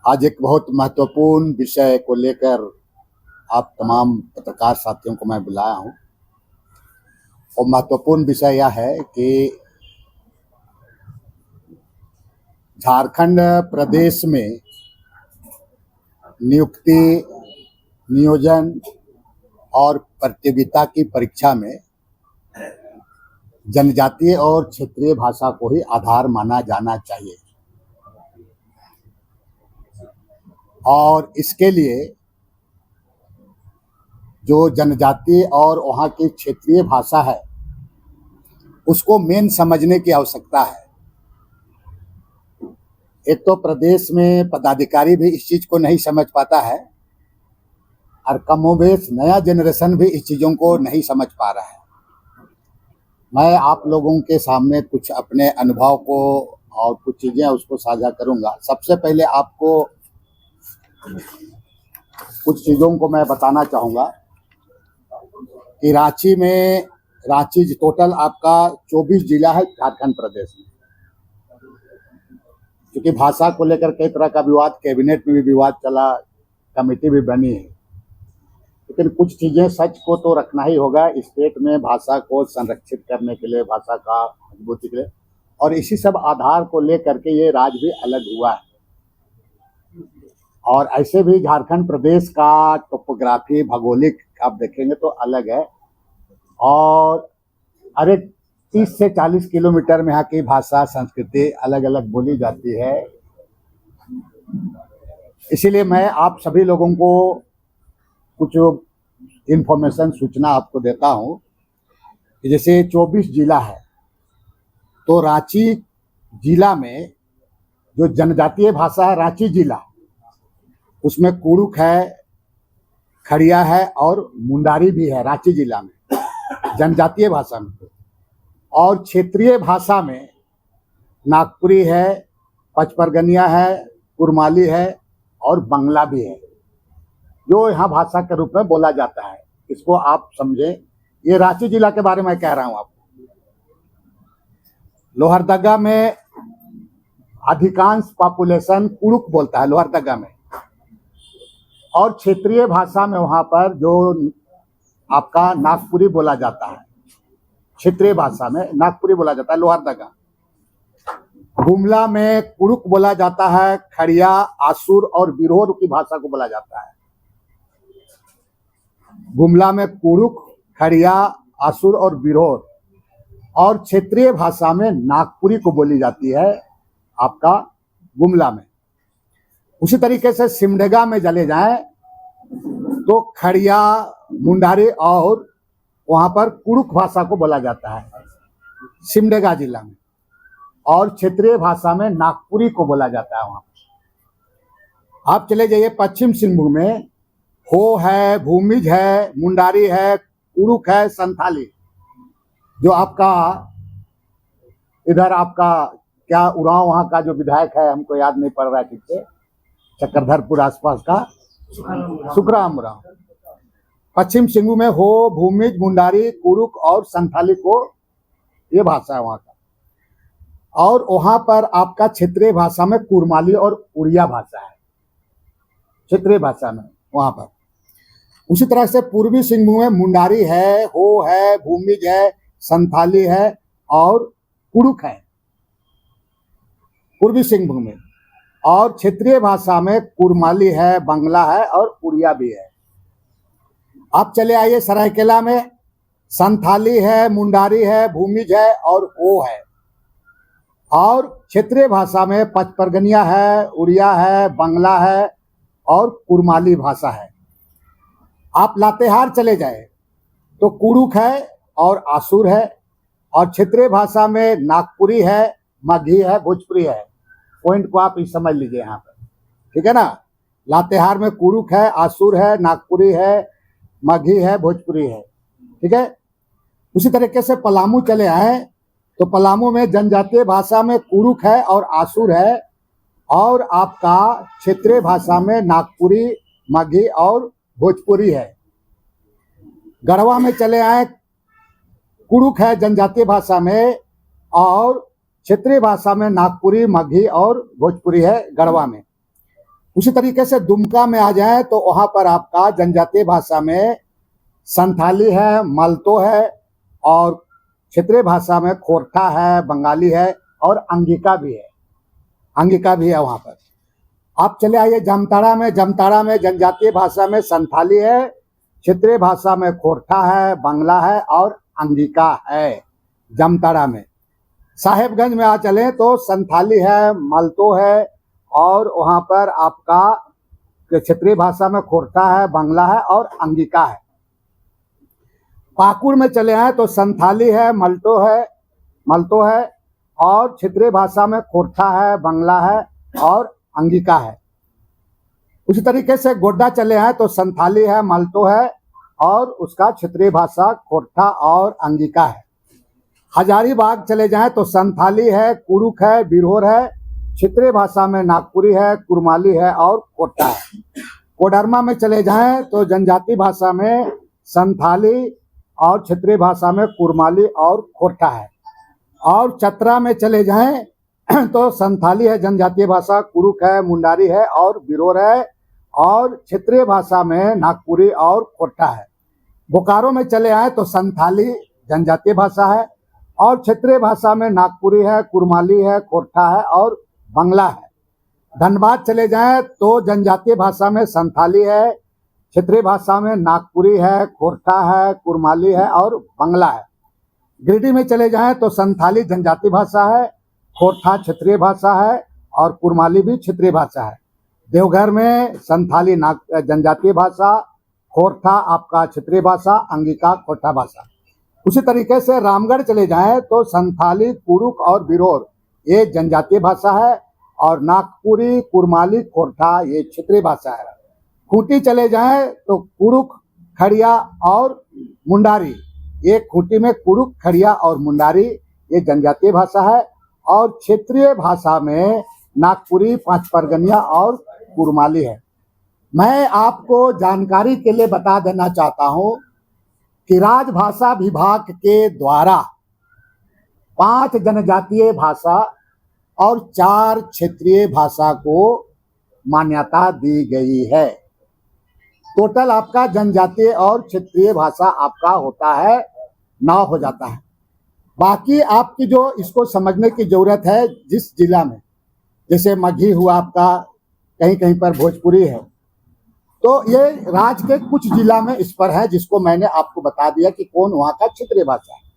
आज एक बहुत महत्वपूर्ण विषय को लेकर आप तमाम पत्रकार साथियों को मैं बुलाया हूं और महत्वपूर्ण विषय यह है कि झारखंड प्रदेश में नियुक्ति, नियोजन और प्रतियोगिता की परीक्षा में जनजातीय और क्षेत्रीय भाषा को ही आधार माना जाना चाहिए और इसके लिए जो जनजातीय और वहाँ की क्षेत्रीय भाषा है उसको मेन समझने की आवश्यकता है। एक तो प्रदेश में पदाधिकारी भी इस चीज़ को नहीं समझ पाता है और कमोबेश नया जनरेशन भी इस चीज़ों को नहीं समझ पा रहा है। मैं आप लोगों के सामने कुछ अपने अनुभव को और कुछ चीज़ें उसको साझा करूंगा। सबसे पहले आपको कुछ चीज़ों को मैं बताना चाहूँगा कि रांची टोटल आपका 24 जिला है झारखंड प्रदेश में। क्योंकि भाषा को लेकर कई तरह का विवाद, कैबिनेट में भी विवाद चला, कमेटी भी बनी है, लेकिन कुछ चीज़ें सच को तो रखना ही होगा। स्टेट में भाषा को संरक्षित करने के लिए, भाषा का मजबूती के लिए, और इसी सब आधार को लेकर के ये राज्य भी अलग हुआ है। और ऐसे भी झारखंड प्रदेश का टोपोग्राफी, भौगोलिक आप देखेंगे तो अलग है और अरे 30 से 40 किलोमीटर में यहाँ की भाषा, संस्कृति अलग अलग बोली जाती है। इसीलिए मैं आप सभी लोगों को कुछ इन्फॉर्मेशन, सूचना आपको देता हूँ कि जैसे 24 जिला है तो रांची जिला में जो जनजातीय भाषा है, रांची जिला, उसमें कुड़ुक है, खड़िया है और मुंडारी भी है रांची जिला में जनजातीय भाषा में। और क्षेत्रीय भाषा में नागपुरी है, पचपरगनिया है, कुरमाली है और बंगला भी है, जो यहाँ भाषा के रूप में बोला जाता है। इसको आप समझें। ये रांची जिला के बारे में कह रहा हूँ आपको। लोहरदगा में अधिकांश पॉपुलेशन कुड़ुक बोलता है लोहरदगा में, और क्षेत्रीय भाषा में वहाँ पर जो आपका नागपुरी बोला जाता है, क्षेत्रीय भाषा में नागपुरी बोला जाता है लोहरदगा। गुमला में कुड़ुक बोला जाता है, खड़िया, आसुर और बिरहोर की भाषा को बोला जाता है। गुमला में कुड़ुक, खड़िया, आसुर और बिरहोर, और क्षेत्रीय भाषा में नागपुरी को बोली जाती है आपका गुमला में। उसी तरीके से सिमडेगा में चले जाएं तो खड़िया, मुंडारी और वहां पर कुड़ुक भाषा को बोला जाता है सिमडेगा जिला में, और क्षेत्रीय भाषा में नागपुरी को बोला जाता है वहां पर। आप चले जाइए पश्चिम सिंहभूम में, हो है, भूमिज है, मुंडारी है, कुड़ुक है, संथाली। जो आपका इधर आपका क्या उरांव वहां का जो विधायक है, हमको याद नहीं पड़ रहा है ठीक से, चक्रधरपुर आसपास का सुखराम उरांव। पश्चिम सिंहभूम में हो, भूमिज, मुंडारी, कुड़ुक और संथाली को ये भाषा है वहां का। और वहां पर आपका क्षेत्रीय भाषा में कुरमाली और उड़िया भाषा है क्षेत्रीय भाषा में वहां पर। उसी तरह से पूर्वी सिंहभूम में मुंडारी है, हो है, भूमिज है, संथाली है और कुड़ुक है पूर्वी सिंहभूम में। और क्षेत्रीय भाषा में कुरमाली है, बंगला है और उड़िया भी है। आप चले आइए सरायकेला में, संथाली है, मुंडारी है, भूमिज है और हो है। और क्षेत्रीय भाषा में पचपरगनिया है, उड़िया है, बंगला है और कुरमाली भाषा है। आप लातेहार चले जाए तो कुड़ुक है और आसुर है, और क्षेत्रीय भाषा में नागपुरी है, मगही है, भोजपुरी है। पॉइंट को आप समझ लीजिए यहाँ पर, ठीक है ना। लातेहार में कुड़ुक है, आसुर है, नागपुरी है, मगही है, भोजपुरी है, ठीक है। उसी तरीके से पलामू चले आए तो पलामू में जनजातीय भाषा में कुड़ुक है और आसुर है, और आपका क्षेत्रीय भाषा में नागपुरी, मगही और भोजपुरी है। गढ़वा में चले आए, कुड़ुक है जनजातीय भाषा में, और क्षेत्रीय भाषा में नागपुरी, मगही और भोजपुरी है गढ़वा में। उसी तरीके से दुमका में आ जाए तो वहां पर आपका जनजातीय भाषा में संथाली है, मल्तो है, और क्षेत्रीय भाषा में खोरठा है, बंगाली है, और अंगिका भी है। अंगिका भी है वहां पर। आप चले आइए जामताड़ा में। जामताड़ा में जनजातीय भाषा में संथाली है, क्षेत्रीय भाषा में खोरठा है, बांग्ला है, और अंगिका है जामताड़ा में। साहेबगंज में आ चले तो संथाली है, मल्तो है, और वहां पर आपका क्षेत्रीय भाषा में खोरठा है, बांग्ला है, और अंगिका है। पाकुड़ में चले आए तो संथाली है, मल्तो है, और क्षेत्रीय भाषा में खोरठा है, बांग्ला है, और अंगिका है। उसी तरीके से गोड्डा चले आए तो संथाली है, मल्तो है, और उसका क्षेत्रीय भाषा खोरठा और अंगिका है। हजारीबाग चले जाएं तो संथाली है, कुरुक है, बिरहोर है, क्षेत्रीय भाषा में नागपुरी है, कुरमाली है, और खोरठा है। कोडरमा में चले जाएं तो जनजातीय भाषा में संथाली और क्षेत्रीय भाषा में कुरमाली और खोरठा है। और चतरा में चले जाएं तो संथाली है जनजातीय भाषा, कुरुक है, मुंडारी है, और बिरहोर है, और क्षेत्रीय भाषा में नागपुरी और खोरठा है। बोकारो में चले आए तो संथाली जनजातीय भाषा है, और क्षेत्रीय भाषा में नागपुरी है, कुरमाली है, खोरठा है, और बांग्ला है। धनबाद चले जाएं तो जनजातीय भाषा में संथाली है, क्षेत्रीय भाषा में नागपुरी है, खोरठा है, कुरमाली है, और बांग्ला है। गिरिडीह में चले जाएं तो संथाली जनजातीय भाषा है, खोरठा क्षेत्रीय भाषा है, और कुरमाली भी क्षेत्रीय भाषा है। देवघर में संथाली जनजातीय भाषा, खोरठा आपका क्षेत्रीय भाषा, अंगिका खोरठा भाषा। उसी तरीके से रामगढ़ चले जाएं तो संथाली, कुरुक और बिरहोर ये जनजातीय भाषा है, और नागपुरी, कुरमाली, खोरठा ये क्षेत्रीय भाषा है। खूंटी चले जाएं तो कुरुक, खड़िया और मुंडारी, ये खूंटी में कुरुक, खड़िया और मुंडारी ये जनजातीय भाषा है, और क्षेत्रीय भाषा में नागपुरी, पांच परगनिया और कुरमाली है। मैं आपको जानकारी के लिए बता देना चाहता हूं कि राजभाषा विभाग के द्वारा 5 जनजातीय भाषा और 4 क्षेत्रीय भाषा को मान्यता दी गई है। टोटल आपका जनजातीय और क्षेत्रीय भाषा आपका होता है 9 हो जाता है। बाकी आपकी जो इसको समझने की जरूरत है, जिस जिला में, जैसे मगही हुआ आपका, कहीं कहीं पर भोजपुरी है, तो ये राज्य के कुछ जिला में इस पर है, जिसको मैंने आपको बता दिया कि कौन वहाँ का क्षेत्रीय भाषा है।